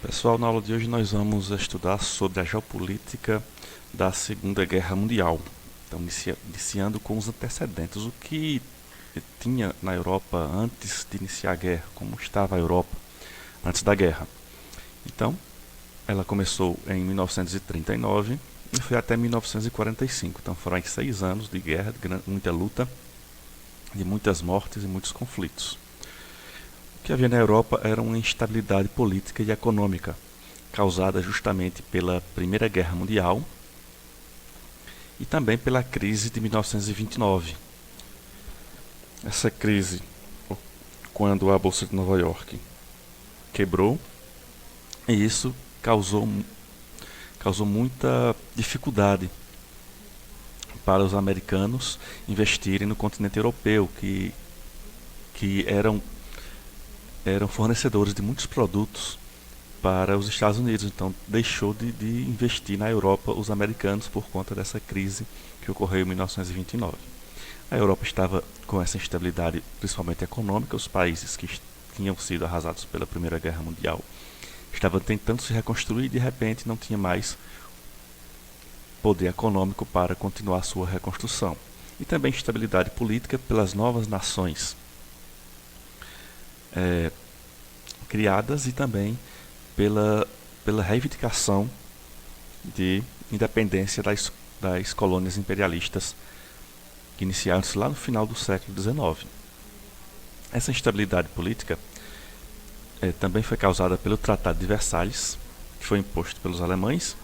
Pessoal, na aula de hoje nós vamos estudar sobre a geopolítica da Segunda Guerra Mundial. Então, iniciando com os antecedentes, o que tinha na Europa antes de iniciar a guerra, como estava a Europa antes da guerra. Então, ela começou em 1939 e foi até 1945. Então, foram 6 anos de guerra, de muita luta, de muitas mortes e muitos conflitos. O que havia na Europa era uma instabilidade política e econômica, causada justamente pela Primeira Guerra Mundial e também pela crise de 1929. Essa crise, quando a Bolsa de Nova York quebrou, e isso causou muita dificuldade para os americanos investirem no continente europeu, que eram fornecedores de muitos produtos para os Estados Unidos. Então deixou de investir na Europa os americanos por conta dessa crise que ocorreu em 1929. A Europa estava com essa instabilidade, principalmente econômica. Os países que tinham sido arrasados pela Primeira Guerra Mundial estavam tentando se reconstruir e de repente não tinha mais poder econômico para continuar sua reconstrução. E também instabilidade política pelas novas nações criadas e também pela reivindicação de independência das colônias imperialistas que iniciaram-se lá no final do século XIX. Essa instabilidade política também foi causada pelo Tratado de Versalhes, que foi imposto pelos alemães.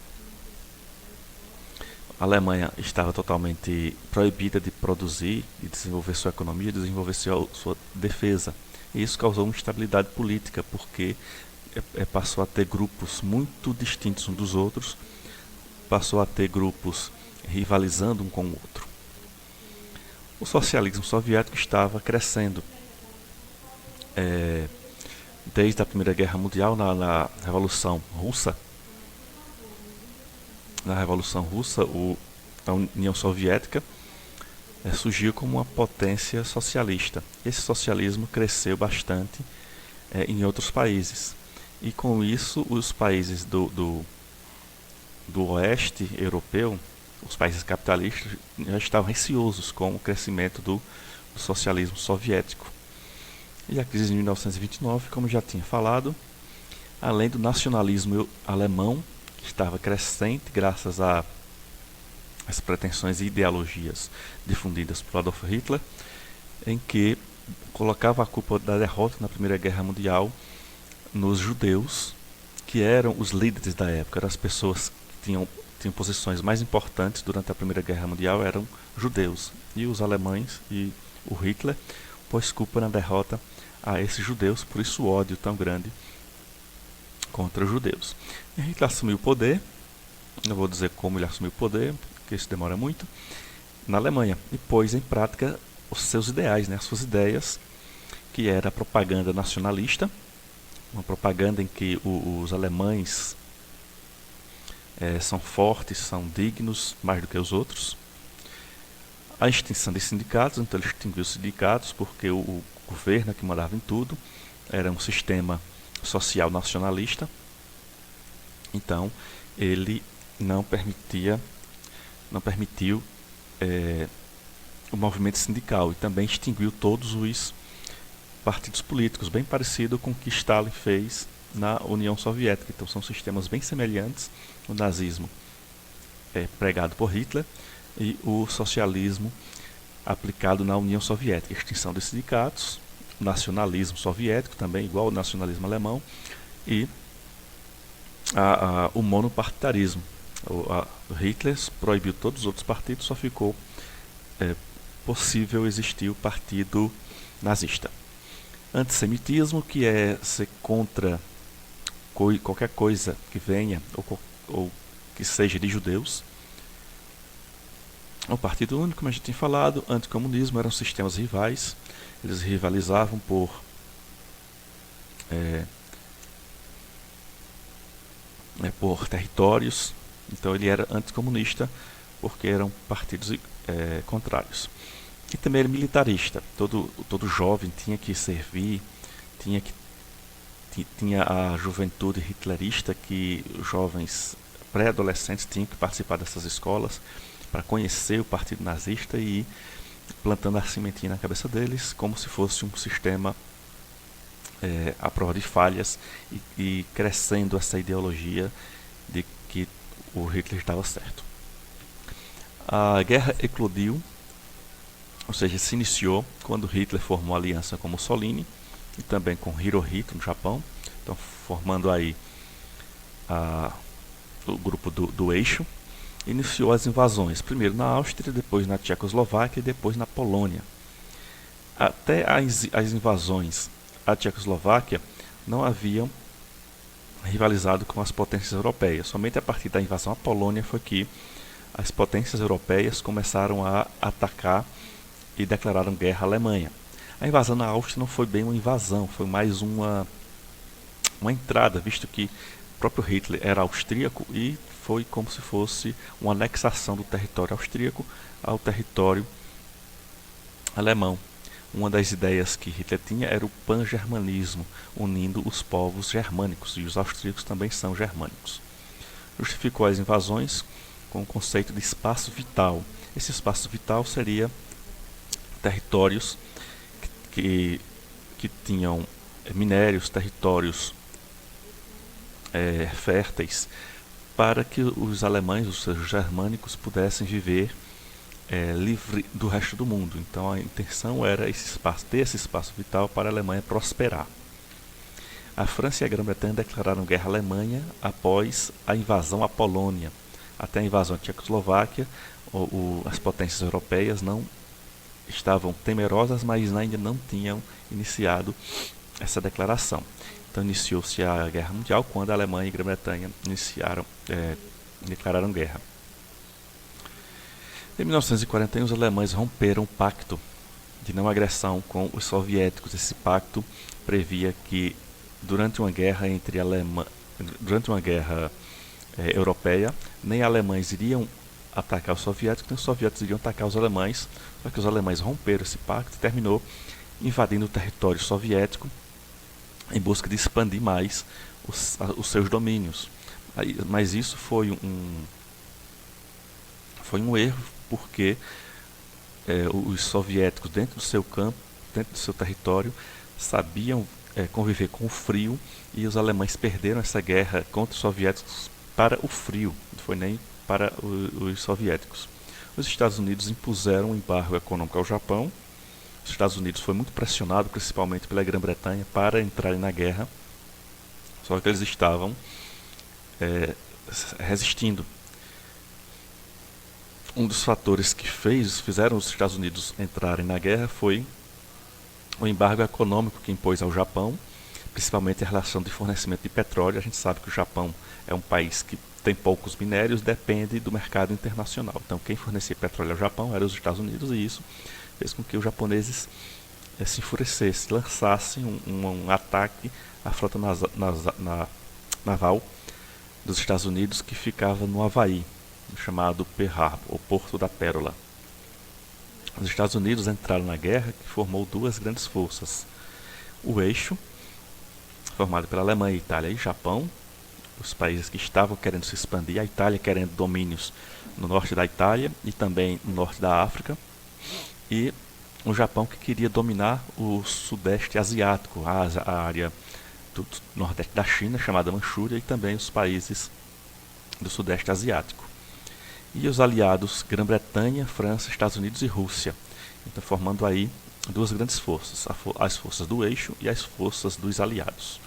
A Alemanha estava totalmente proibida de produzir e desenvolver sua economia, desenvolver sua defesa. E isso causou uma instabilidade política, porque passou a ter grupos muito distintos uns dos outros, passou a ter grupos rivalizando um com o outro. O socialismo soviético estava crescendo. Desde a Primeira Guerra Mundial, na Revolução Russa, a União Soviética surgiu como uma potência socialista. Esse socialismo cresceu bastante em outros países. E com isso, os países do oeste europeu, os países capitalistas, já estavam receosos com o crescimento do socialismo soviético. E a crise de 1929, como já tinha falado, além do nacionalismo alemão, que estava crescente graças às pretensões e ideologias difundidas por Adolf Hitler, em que colocava a culpa da derrota na Primeira Guerra Mundial nos judeus, que eram os líderes da época. Eram as pessoas que tinham posições mais importantes durante a Primeira Guerra Mundial, eram judeus. E os alemães e o Hitler pôs culpa na derrota a esses judeus, por isso o ódio tão grande contra os judeus. E Hitler assumiu o poder, não vou dizer como ele assumiu o poder, porque isso demora muito, na Alemanha, e pôs em prática os seus ideais, as suas ideias, que era a propaganda nacionalista, uma propaganda em que os alemães são fortes, são dignos mais do que os outros. A extinção de sindicatos, então ele extinguiu os sindicatos porque o governo que mandava em tudo, era um sistema social nacionalista. Então ele não permitiu o movimento sindical e também extinguiu todos os partidos políticos, bem parecido com o que Stalin fez na União Soviética. Então são sistemas bem semelhantes. O nazismo pregado por Hitler e o socialismo aplicado na União Soviética. Extinção dos sindicatos, nacionalismo soviético também, igual ao nacionalismo alemão, e o monopartidarismo. Hitler proibiu todos os outros partidos, só ficou possível existir o partido nazista. Antissemitismo, que é ser contra qualquer coisa que venha ou que seja de judeus. O Partido Único, como a gente tinha falado. Anticomunismo, eram sistemas rivais, eles rivalizavam por territórios. Então ele era anticomunista porque eram partidos contrários. E também era militarista. Todo jovem tinha que servir, tinha tinha a juventude hitlerista, que jovens pré-adolescentes tinham que participar dessas escolas para conhecer o partido nazista e ir plantando a sementinha na cabeça deles, como se fosse um sistema à prova de falhas, e crescendo essa ideologia de que o Hitler estava certo. A guerra eclodiu, ou seja, se iniciou quando Hitler formou aliança com Mussolini e também com Hirohito no Japão, então formando aí o grupo do Eixo. Iniciou as invasões, primeiro na Áustria, depois na Tchecoslováquia e depois na Polônia. Até as invasões à Tchecoslováquia não haviam rivalizado com as potências europeias. Somente a partir da invasão à Polônia foi que as potências europeias começaram a atacar e declararam guerra à Alemanha. A invasão na Áustria não foi bem uma invasão, foi mais uma entrada, visto que o próprio Hitler era austríaco e foi como se fosse uma anexação do território austríaco ao território alemão. Uma das ideias que Hitler tinha era o pan-germanismo, unindo os povos germânicos, e os austríacos também são germânicos. Justificou as invasões com o conceito de espaço vital. Esse espaço vital seria territórios que tinham minérios, territórios férteis, para que os alemães, os germânicos, pudessem viver livre do resto do mundo. Então a intenção era ter esse espaço vital para a Alemanha prosperar. A França e a Grã-Bretanha declararam guerra à Alemanha após a invasão à Polônia. Até a invasão à Tchecoslováquia, as potências europeias não estavam temerosas, mas ainda não tinham iniciado essa declaração. Então iniciou-se a Guerra Mundial quando a Alemanha e a Grã-Bretanha declararam guerra. Em 1941, os alemães romperam o pacto de não agressão com os soviéticos. Esse pacto previa que durante uma guerra europeia, nem alemães iriam atacar os soviéticos, nem os soviéticos iriam atacar os alemães. Só que os alemães romperam esse pacto e terminou invadindo o território soviético em busca de expandir mais os seus domínios. Mas isso foi um erro, porque os soviéticos dentro do seu campo, dentro do seu território, sabiam conviver com o frio, e os alemães perderam essa guerra contra os soviéticos para o frio, não foi nem para os soviéticos. Os Estados Unidos impuseram um embargo econômico ao Japão. Os Estados Unidos foi muito pressionado, principalmente pela Grã-Bretanha, para entrarem na guerra, só que eles estavam resistindo. Um dos fatores que fizeram os Estados Unidos entrarem na guerra foi o embargo econômico que impôs ao Japão, principalmente em relação de fornecimento de petróleo. A gente sabe que o Japão é um país que tem poucos minérios, depende do mercado internacional. Então quem fornecia petróleo ao Japão eram os Estados Unidos, e isso fez com que os japoneses se enfurecessem, lançassem um ataque à frota naval dos Estados Unidos, que ficava no Havaí, chamado Pearl Harbor, o Porto da Pérola. Os Estados Unidos entraram na guerra, que formou duas grandes forças. O Eixo, formado pela Alemanha, Itália e Japão, os países que estavam querendo se expandir, a Itália querendo domínios no norte da Itália e também no norte da África, e o Japão, que queria dominar o sudeste asiático, a área do nordeste da China, chamada Manchúria, e também os países do sudeste asiático. E os aliados Grã-Bretanha, França, Estados Unidos e Rússia. Então formando aí duas grandes forças, as forças do Eixo e as forças dos aliados.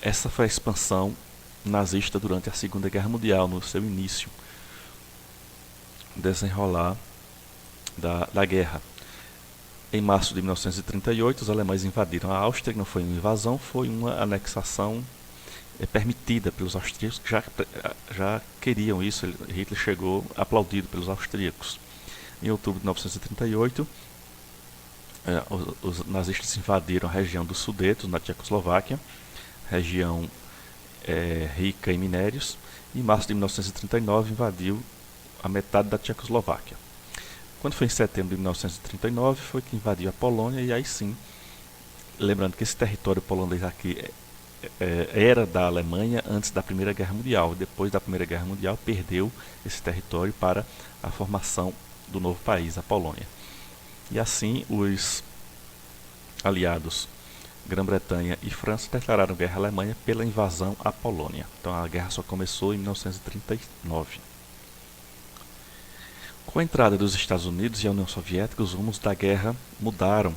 Essa foi a expansão nazista durante a Segunda Guerra Mundial, no seu início, desenrolar da guerra. Em março de 1938, os alemães invadiram a Áustria, que não foi uma invasão, foi uma anexação permitida pelos austríacos, que já queriam isso. Hitler chegou aplaudido pelos austríacos. Em outubro de 1938, os nazistas invadiram a região dos Sudetos, na Tchecoslováquia, região rica em minérios, e em março de 1939 invadiu a metade da Tchecoslováquia. Quando foi em setembro de 1939, foi que invadiu a Polônia, e aí sim lembrando que esse território polonês aqui era da Alemanha antes da Primeira Guerra Mundial. Depois da Primeira Guerra Mundial, perdeu esse território para a formação do novo país, a Polônia. E assim, os aliados Grã-Bretanha e França declararam guerra à Alemanha pela invasão à Polônia. Então a guerra só começou em 1939. Com a entrada dos Estados Unidos e a União Soviética, os rumos da guerra mudaram.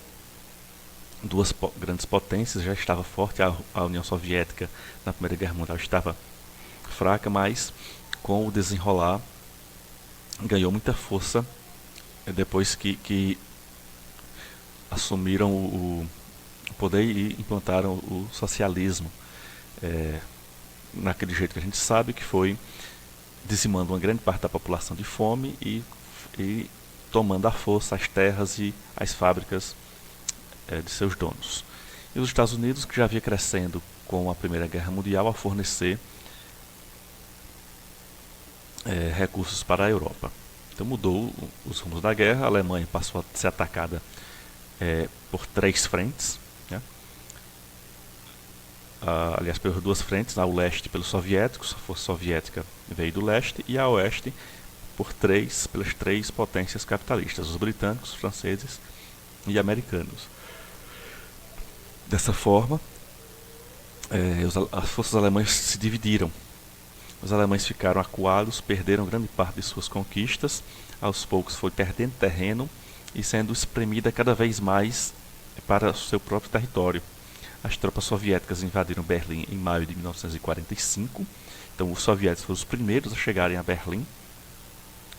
Duas grandes potências, já estava forte, a União Soviética na Primeira Guerra Mundial estava fraca, mas com o desenrolar ganhou muita força depois que assumiram o poder e implantaram o socialismo, naquele jeito que a gente sabe, que foi dizimando uma grande parte da população de fome e tomando à força as terras e as fábricas de seus donos. E os Estados Unidos, que já havia crescendo com a Primeira Guerra Mundial, a fornecer recursos para a Europa. Então mudou os rumos da guerra, a Alemanha passou a ser atacada por 3 frentes, né? Aliás, pelas 2 frentes, ao leste pelos soviéticos, a força soviética veio do leste, e a oeste pelas 3 potências capitalistas, os britânicos, os franceses e americanos. Dessa forma, as forças alemãs se dividiram. Os alemães ficaram acuados, perderam grande parte de suas conquistas, aos poucos foi perdendo terreno e sendo espremida cada vez mais para o seu próprio território. As tropas soviéticas invadiram Berlim em maio de 1945, então os soviéticos foram os primeiros a chegarem a Berlim,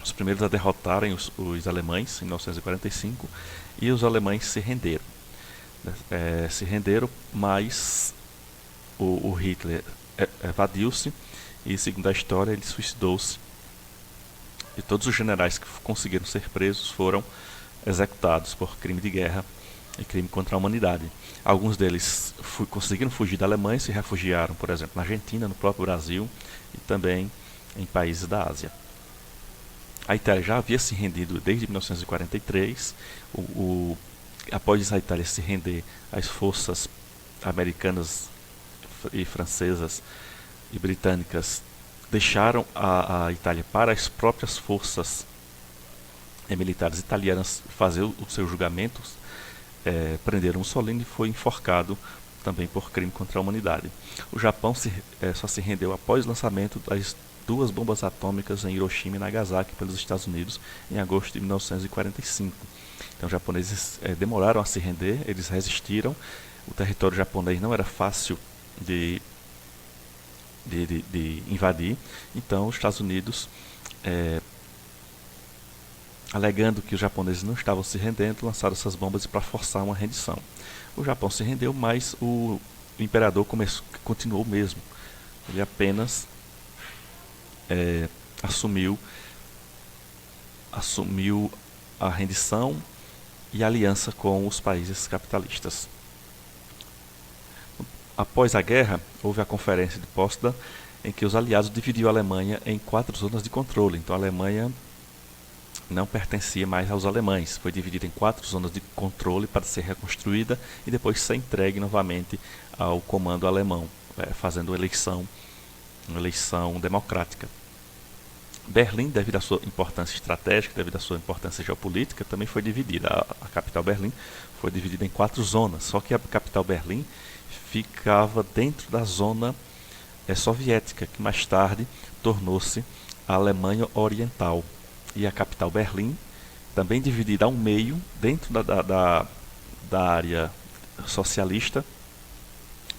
os primeiros a derrotarem os alemães em 1945, e os alemães se renderam. Mas o Hitler evadiu-se e, segundo a história, ele suicidou-se. E todos os generais que conseguiram ser presos foram executados por crime de guerra e crime contra a humanidade. Alguns deles conseguiram fugir da Alemanha e se refugiaram, por exemplo, na Argentina, no próprio Brasil e também em países da Ásia. A Itália já havia se rendido desde 1943. Após a Itália se render, as forças americanas e francesas e britânicas deixaram a Itália para as próprias forças militares italianas fazer os seus julgamentos. Prenderam Mussolini e foi enforcado também por crime contra a humanidade. O Japão só se rendeu após o lançamento das 2 bombas atômicas em Hiroshima e Nagasaki pelos Estados Unidos em agosto de 1945. Então os japoneses demoraram a se render, eles resistiram. O território japonês não era fácil de invadir, então os Estados Unidos, alegando que os japoneses não estavam se rendendo, lançaram essas bombas para forçar uma rendição. O Japão se rendeu, mas o imperador continuou mesmo. Ele apenas assumiu a rendição e a aliança com os países capitalistas. Após a guerra, houve a Conferência de Potsdam, em que os aliados dividiram a Alemanha em 4 zonas de controle. Então a Alemanha não pertencia mais aos alemães, foi dividida em 4 zonas de controle para ser reconstruída e depois ser entregue novamente ao comando alemão, fazendo uma eleição democrática. Berlim, devido à sua importância estratégica, devido à sua importância geopolítica, também foi dividida. A capital Berlim foi dividida em 4 zonas, só que a capital Berlim ficava dentro da zona soviética, que mais tarde tornou-se a Alemanha Oriental. E a capital Berlim, também dividida ao meio, dentro da área socialista,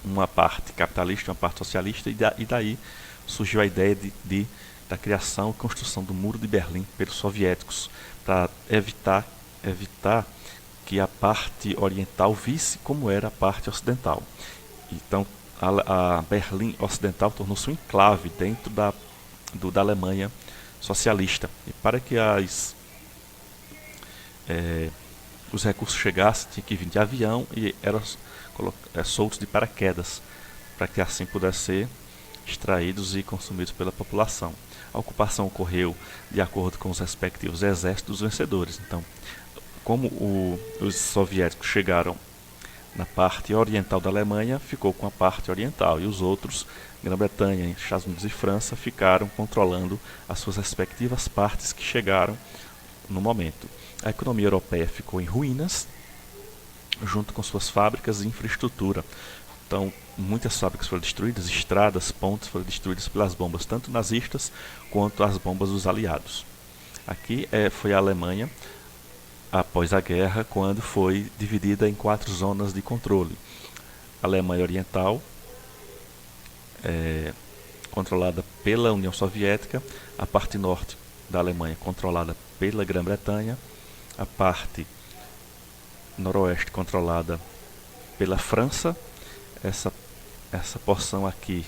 uma parte capitalista, uma parte socialista, e daí surgiu a ideia da criação e construção do Muro de Berlim pelos soviéticos, para evitar que a parte oriental visse como era a parte ocidental. Então a Berlim Ocidental tornou-se um enclave dentro da Alemanha socialista. E para que os recursos chegassem, tinha que vir de avião e eram soltos de paraquedas, para que assim pudessem ser extraídos e consumidos pela população. A ocupação ocorreu de acordo com os respectivos exércitos vencedores. Então, como os soviéticos chegaram na parte oriental da Alemanha, ficou com a parte oriental, e os outros, Grã-Bretanha, Estados Unidos e França, ficaram controlando as suas respectivas partes que chegaram no momento. A economia europeia ficou em ruínas, junto com suas fábricas e infraestrutura. Então, muitas fábricas foram destruídas, estradas, pontes foram destruídas pelas bombas, tanto nazistas quanto as bombas dos aliados. Aqui foi a Alemanha, após a guerra, quando foi dividida em 4 zonas de controle. A Alemanha Oriental, controlada pela União Soviética, a parte norte da Alemanha controlada pela Grã-Bretanha, a parte noroeste controlada pela França. Essa porção aqui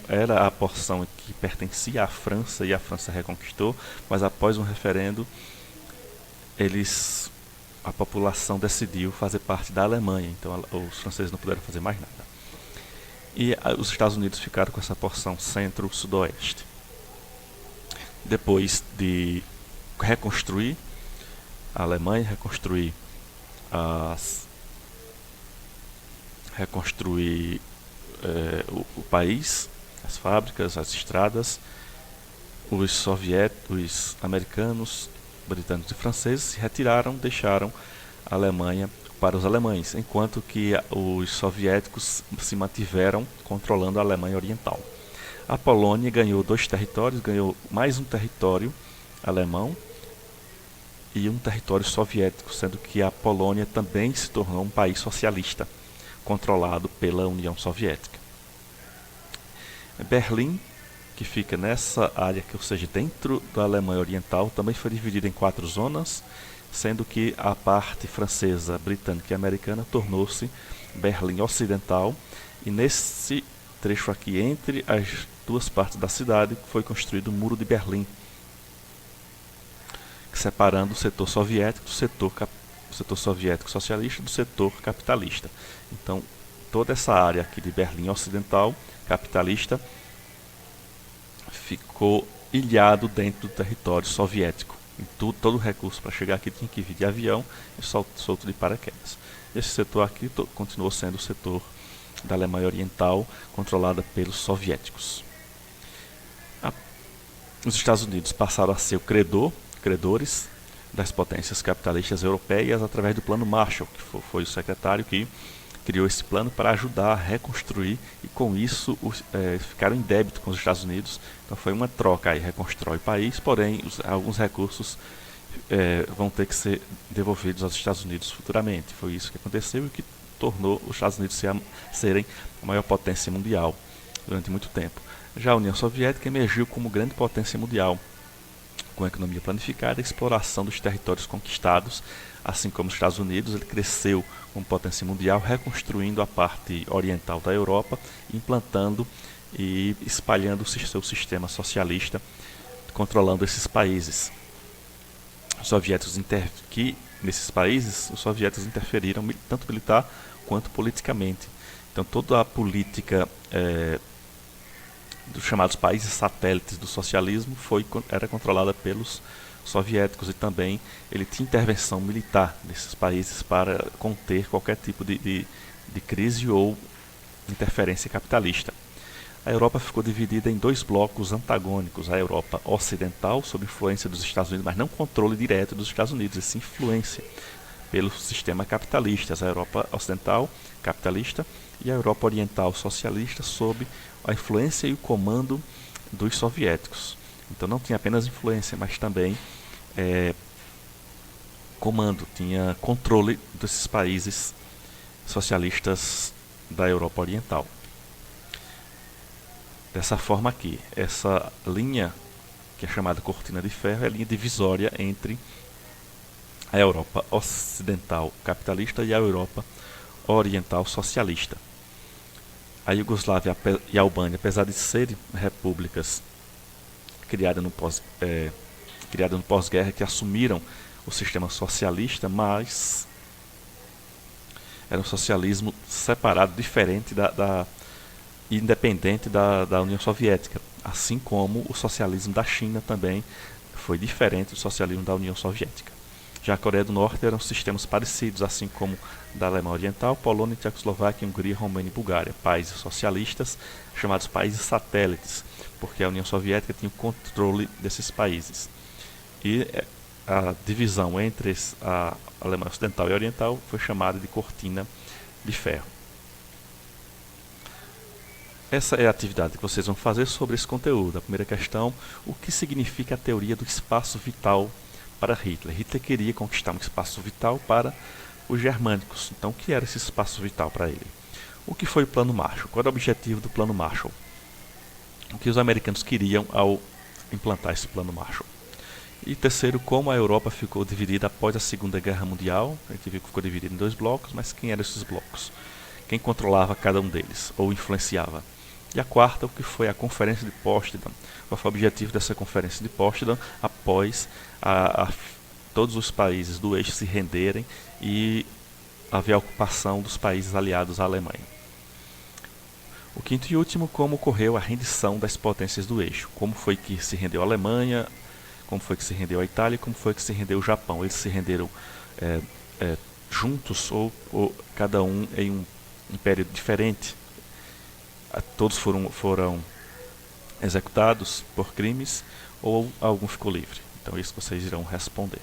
era a porção que pertencia à França e a França reconquistou, mas após um referendo a população decidiu fazer parte da Alemanha, então os franceses não puderam fazer mais nada. E os Estados Unidos ficaram com essa porção centro-sudoeste. Depois de reconstruir a Alemanha, reconstruir o país, as fábricas, as estradas, os americanos, britânicos e franceses se retiraram, deixaram a Alemanha para os alemães, enquanto que os soviéticos se mantiveram controlando a Alemanha Oriental. A Polônia ganhou 2 territórios, ganhou mais um território alemão e um território soviético, sendo que a Polônia também se tornou um país socialista, controlado pela União Soviética. Berlim, que fica nessa área, ou seja, dentro da Alemanha Oriental, também foi dividida em 4 zonas, sendo que a parte francesa, britânica e americana tornou-se Berlim Ocidental, e nesse trecho aqui, entre as 2 partes da cidade, foi construído o Muro de Berlim, separando o setor soviético do setor soviético socialista do setor capitalista. Então, toda essa área aqui de Berlim Ocidental, capitalista, ficou ilhado dentro do território soviético. E todo o recurso para chegar aqui tinha que vir de avião e solto de paraquedas. Esse setor aqui continuou sendo o setor da Alemanha Oriental, controlada pelos soviéticos. Os Estados Unidos passaram a ser credores das potências capitalistas europeias através do Plano Marshall, que foi o secretário que criou esse plano para ajudar a reconstruir, e com isso ficaram em débito com os Estados Unidos. Então foi uma troca aí, reconstrói o país, porém alguns recursos vão ter que ser devolvidos aos Estados Unidos futuramente. Foi isso que aconteceu e que tornou os Estados Unidos serem a maior potência mundial durante muito tempo. Já a União Soviética emergiu como grande potência mundial, com a economia planificada e exploração dos territórios conquistados. Assim como os Estados Unidos, ele cresceu como potência mundial, reconstruindo a parte oriental da Europa, implantando e espalhando o seu sistema socialista, controlando esses países. Os soviéticos nesses países, os soviéticos interferiram tanto militar quanto politicamente. Então toda a política dos chamados países satélites do socialismo era controlada pelos soviéticos, e também ele tinha intervenção militar nesses países para conter qualquer tipo de crise ou interferência capitalista. A Europa ficou dividida em 2 blocos antagônicos: a Europa Ocidental, sob influência dos Estados Unidos, mas não controle direto dos Estados Unidos, e sim influência pelo sistema capitalista. A Europa Ocidental, capitalista, e a Europa Oriental, socialista, sob a influência e o comando dos soviéticos. Então não tinha apenas influência, mas também comando, tinha controle desses países socialistas da Europa Oriental. Dessa forma aqui, essa linha, que é chamada cortina de ferro, é a linha divisória entre a Europa Ocidental capitalista e a Europa Oriental socialista. A Iugoslávia e a Albânia, apesar de serem repúblicas criadas no pós-guerra, que assumiram o sistema socialista, mas era um socialismo separado, diferente independente da União Soviética, assim como o socialismo da China também foi diferente do socialismo da União Soviética. Já a Coreia do Norte eram sistemas parecidos, assim como da Alemanha Oriental, Polônia, Tchecoslováquia, Hungria, Romênia e Bulgária, países socialistas chamados países satélites, porque a União Soviética tinha o controle desses países. E a divisão entre a Alemanha Ocidental e Oriental foi chamada de cortina de ferro. Essa é a atividade que vocês vão fazer sobre esse conteúdo. A primeira questão, o que significa a teoria do espaço vital para Hitler? Hitler queria conquistar um espaço vital para os germânicos. Então, o que era esse espaço vital para ele? O que foi o Plano Marshall? Qual era o objetivo do Plano Marshall? O que os americanos queriam ao implantar esse Plano Marshall? E terceiro, como a Europa ficou dividida após a Segunda Guerra Mundial. A gente viu que ficou dividida em 2 blocos, mas quem eram esses blocos? Quem controlava cada um deles, ou influenciava? E a quarta, o que foi a Conferência de Potsdam? Qual foi o objetivo dessa Conferência de Potsdam após todos os países do eixo se renderem e haver a ocupação dos países aliados à Alemanha? O quinto e último, como ocorreu a rendição das potências do eixo? Como foi que se rendeu a Alemanha, como foi que se rendeu a Itália e como foi que se rendeu o Japão? Eles se renderam juntos ou cada um em um império diferente? Todos foram executados por crimes ou algum ficou livre? Então isso vocês irão responder.